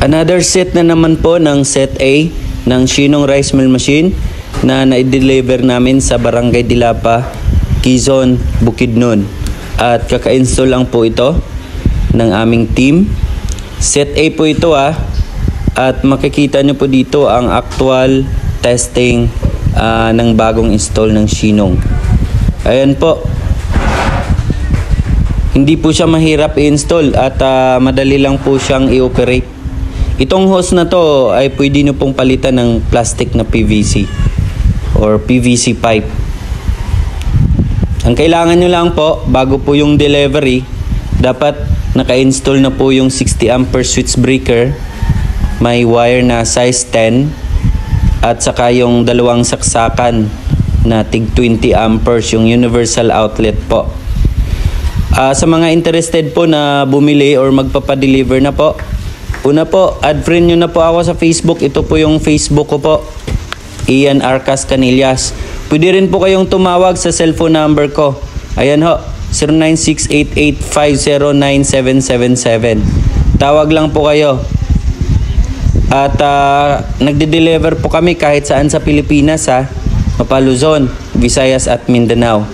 Another set na naman po ng set A ng Shinong Rice Mill Machine na na-deliver namin sa Barangay Dilapa, Quezon, Bukidnon. At kaka-install lang po ito ng aming team. Set A po ito at makikita nyo po dito ang actual testing ng bagong install ng Shinong. Ayan po. Hindi po siya mahirap i-install at madali lang po siyang i-operate. Itong hose na to ay pwede nyo pong palitan ng plastic na PVC or PVC pipe. Ang kailangan nyo lang po bago po yung delivery, dapat naka-install na po yung 60 ampere switch breaker, may wire na size 10 at saka yung dalawang saksakan na tig 20 amperes yung universal outlet po. Sa mga interested po na bumili or magpapadeliver na po, una po, add friend nyo na po ako sa Facebook. Ito po yung Facebook ko po, Ian Arcas Canillas. Pwede rin po kayong tumawag sa cellphone number ko. Ayan ho, 0968850977. Tawag lang po kayo. At nagde-deliver po kami kahit saan sa Pilipinas Mapa Luzon, Visayas at Mindanao.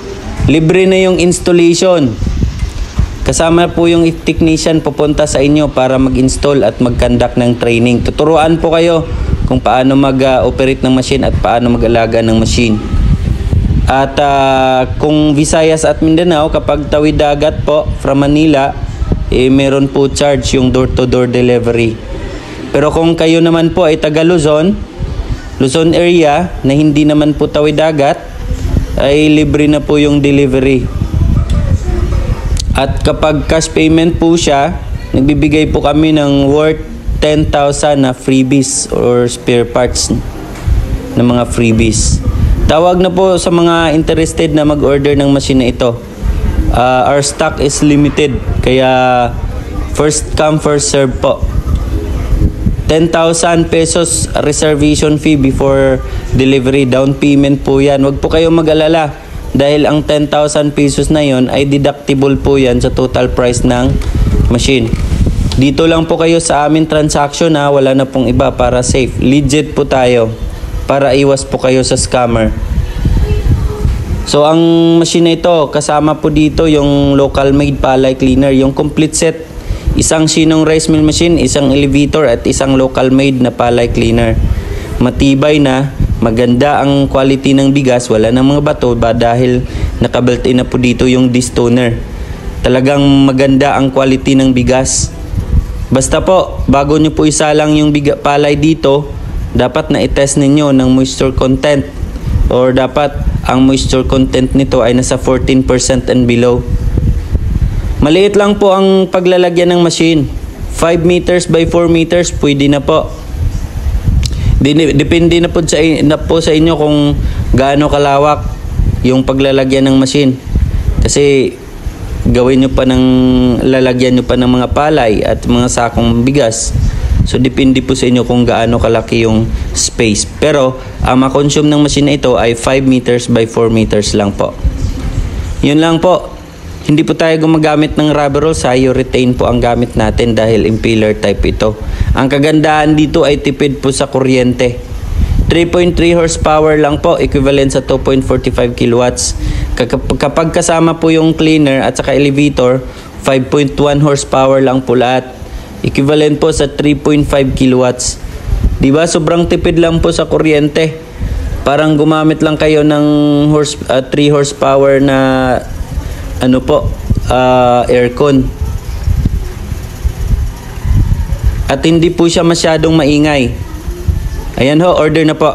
Libre na yung installation. Kasama po yung technician pupunta sa inyo para mag-install at mag-conduct ng training. Tuturuan po kayo kung paano mag-operate ng machine at paano mag-alaga ng machine. At kung Visayas at Mindanao, kapag tawid dagat po from Manila, meron po charge yung door-to-door delivery. Pero kung kayo naman po ay taga Luzon area na hindi naman po tawid dagat, ay libre na po yung delivery. At kapag cash payment po siya, nagbibigay po kami ng worth 10,000 na freebies or spare parts na mga freebies. Tawag na po sa mga interested na mag-order ng machine na ito. Our stock is limited, kaya first come first serve po. 10,000 pesos reservation fee before delivery. Down payment po yan. Huwag po kayong mag-alala. Dahil ang 10,000 pesos na yon ay deductible po yan sa total price ng machine. Dito lang po kayo sa amin transaction wala na pong iba para safe. Legit po tayo para iwas po kayo sa scammer. So ang machine na ito, kasama po dito yung local made palay cleaner, yung complete set. Isang Shinong rice mill machine, isang elevator at isang local made na palay cleaner. Matibay na. Maganda ang quality ng bigas, wala ng mga bato dahil naka-built-in na po dito yung destoner. Talagang maganda ang quality ng bigas. Basta po, bago nyo po isalang yung palay dito, dapat na i-test ninyo ng moisture content or dapat ang moisture content nito ay nasa 14% and below. Maliit lang po ang paglalagyan ng machine. 5 meters by 4 meters, pwede na po. Depende na po sa inyo kung gaano kalawak yung paglalagyan ng machine. Kasi lalagyan nyo pa ng mga palay at mga sakong bigas. So depende po sa inyo kung gaano kalaki yung space. Pero ang ma-consume ng machine na ito ay 5 meters by 4 meters lang po. Yun lang po. Hindi po tayo gumagamit ng rubber rolls, urethane po ang gamit natin dahil impeller type ito. Ang kagandahan dito ay tipid po sa kuryente. 3.3 horsepower lang po, equivalent sa 2.45 kilowatts. Kapag kasama po yung cleaner at saka elevator, 5.1 horsepower lang po lahat. Equivalent po sa 3.5 kilowatts. Diba? Sobrang tipid lang po sa kuryente. Parang gumamit lang kayo ng 3 horsepower na aircon. At hindi po siya masyadong maingay. Ayan ho, order na po.